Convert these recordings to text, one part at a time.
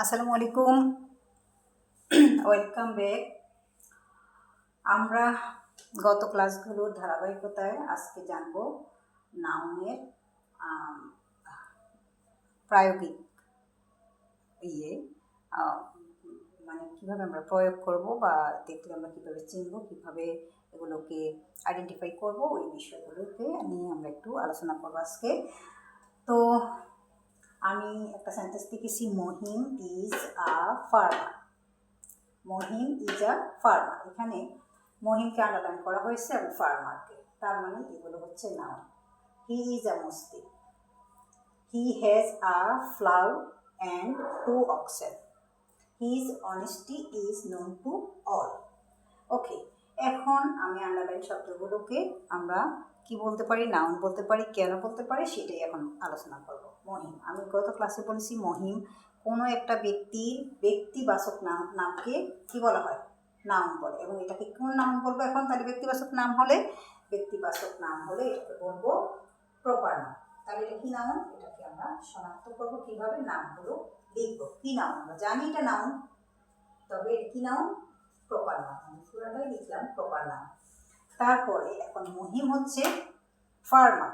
আসসালামু আলাইকুম, welcome back. আমরা গত ক্লাসগুলোর ধারাবাহিকতায় আজকে জানব নাউনের প্রায়োগিক মানে কীভাবে আমরা প্রয়োগ করব বা দেখলে আমরা কীভাবে চিনব, কীভাবে এগুলোকে আইডেন্টিফাই করব, ওই বিষয়গুলোকে নিয়ে আমরা একটু আলোচনা করবো আজকে। তো আমি একটা সেন্টেন্স লিখেছি, Mahim is a farmer. Mahim is a farmer, এখানে মহিমকে আন্ডারলাইন করা হয়েছে এবং ফার্মারকে, তার মানে এগুলো হচ্ছে noun. He is a Muslim. He has a plough and 2 oxen. His honesty is known to all. Okay, এখন আমি আন্ডারলাইন শব্দগুলোকে আমরা কি বলতে পারি, নাউন বলতে পারি, কেন বলতে পারি সেটাই এখন আলোচনা করব। মহিম, আমি গত ক্লাসে বলেছি মহিম কোনো একটা ব্যক্তিবাচক নামকে কি বলা হয়, নাউন বলে। এবং এটাকে কোন নাউন বলবো এখন, তাহলে ব্যক্তিবাচক নাম হলে এটাকে বলবো প্রপার নাউন। তাহলে এটা কি নাউন, এটাকে আমরা শনাক্ত করবো কিভাবে, নামগুলো লিখবো। কি নাউন, আমরা জানি এটা নাউন, তবে এটা কি নাউন, প্রপার নাউন। পুরোটাই লিখলাম প্রপার নাউন। তারপরে এখন মহিম হচ্ছে ফার্মার।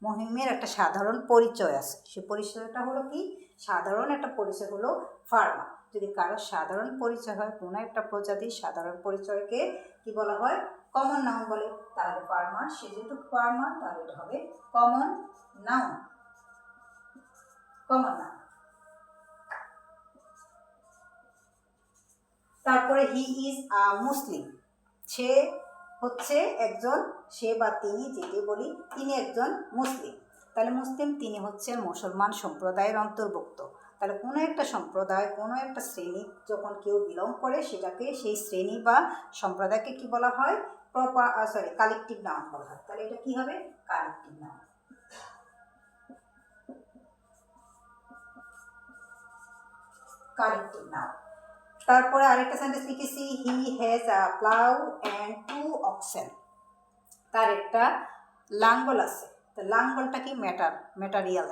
মহিমের একটা সাধারণ পরিচয় আছে, সে পরিচয়টা হলো কি, সাধারণ একটা পরিচয় হলো ফার্মার। যদি কারো সাধারণ পরিচয় হয়, কোনো একটা প্রজাতির সাধারণ পরিচয়কে কি বলা হয়, কমন নাউন বলে। তাহলে ফার্মার, সে যেহেতু ফার্মার, তাহলে এটা হবে কমন নাউন। Common noun. তারপরে হি ইজ আ মুসলিম, সে হচ্ছে একজন, সে বা তিনি যেটি বলি, তিনি একজন মুসলিম। তাহলে মুসলিম, তিনি হচ্ছেন মুসলমান সম্প্রদায়ের অন্তর্ভুক্ত। তাহলে কোনো একটা সম্প্রদায়, কোনো একটা শ্রেণী যখন কেউ বিলং করে, সেটাকে সেই শ্রেণী বা সম্প্রদায়কে কি বলা হয়, কালেকটিভ নাউন বলা হয়। তাহলে এটা কি হবে, কালেকটিভ নাউন। Collective noun. তারপরে আরেকটা সেন্টেন্স লিখেছি, হি has a plough and 2 oxen. তার একটা লাঙ্গল আছে। তো লাঙ্গলটা কি, ম্যাটারিয়াল,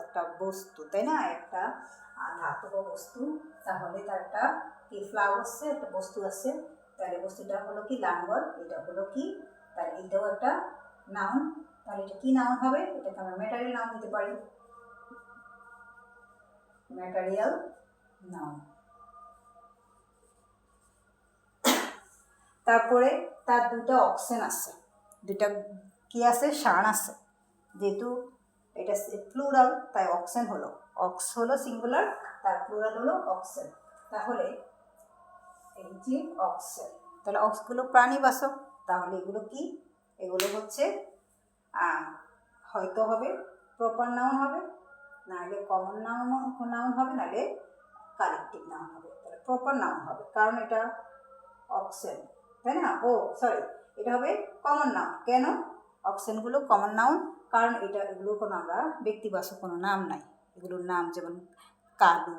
একটা বস্তু, তাই না, একটা ধাতব বস্তু। তাহলে তার একটা কি প্লাউ আছে, একটা বস্তু আছে, তাহলে বস্তুটা হলো কি লাঙ্গল, এটা হলো কি, তাহলে এটাও একটা নাউন। তাহলে এটা কি নাউন হবে, এটাকে আমরা ম্যাটারিয়াল নাউন দিতে পারি, ম্যাটারিয়াল নাউন। তারপরে তার 2টা অক্সেন আছে, 2টা কি আছে, ষাঁড় আছে। যেহেতু এটা প্লুরাল, তাই অক্সেন হলো, অক্স হলো সিঙ্গুলার, তার প্লুরাল হলো অক্সেন। তাহলে এই যে অক্সেন, তাহলে অক্সগুলো প্রাণীবাচক। তাহলে এগুলো কি, এগুলো হচ্ছে হয়তো হবে প্রপার নাউন হবে, নাহলে কমন নাউন হবে, নাহলে কালেকটিভ নাউন হবে। তাহলে প্রপার নাউন হবে, কারণ এটা অক্সেন, তাই না। এটা হবে কমন নাউন। কেন অক্সেনগুলো কমন নাউন, কারণ এগুলো কোনো আমরা ব্যক্তিবাচক কোনো নাম নাই। এগুলোর নাম যেমন কালু,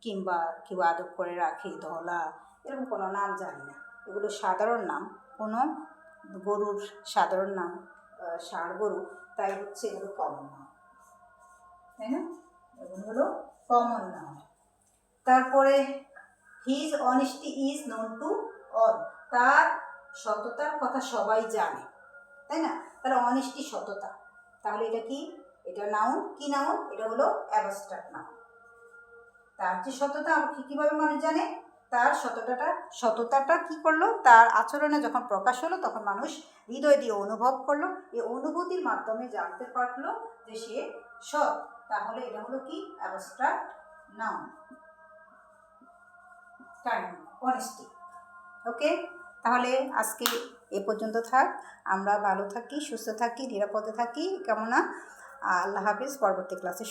কিংবা কেউ আদব করে রাখে ধলা, এরকম কোনো নাম জানি না। এগুলো সাধারণ নাম, কোনো গরুর সাধারণ নাম ষাঁড় গরু, তাই হচ্ছে এগুলো কমন নাউন, তাই না, এগুলো হলো কমন নাউন। তারপরে his honesty is known to all, তার সততার কথা সবাই জানে, তাই না। তাহলে অনেস্টি, সততা, তাহলে এটা কি, এটা নাউন। কি নাউন, এটা হলো অ্যাবস্ট্রাক্ট নাউন। তার যে সততা, কিভাবে মানুষ জানে, তার সততাটা কি করলো, তার আচরণে যখন প্রকাশ হলো, তখন মানুষ হৃদয় দিয়ে অনুভব করলো, এই অনুভূতির মাধ্যমে জানতে পারলো যে সে সৎ। তাহলে এটা হলো কি, অ্যাবস্ট্রাক্ট নাউন, অনেস্টি। ওকে, তাহলে আজকে এ পর্যন্ত থাক। আমরা ভালো থাকি, সুস্থ থাকি, নিরাপদে থাকি কামনা। আল্লাহ হাফিজ। পরবর্তী ক্লাসে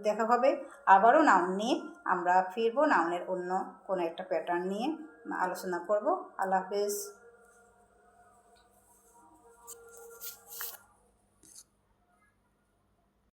দেখা হবে আবারও নাউন নিয়ে। আমরা ফিরবো নাউনের অন্য কোনো একটা প্যাটার্ন নিয়ে আলোচনা করব। আল্লাহ হাফিজ।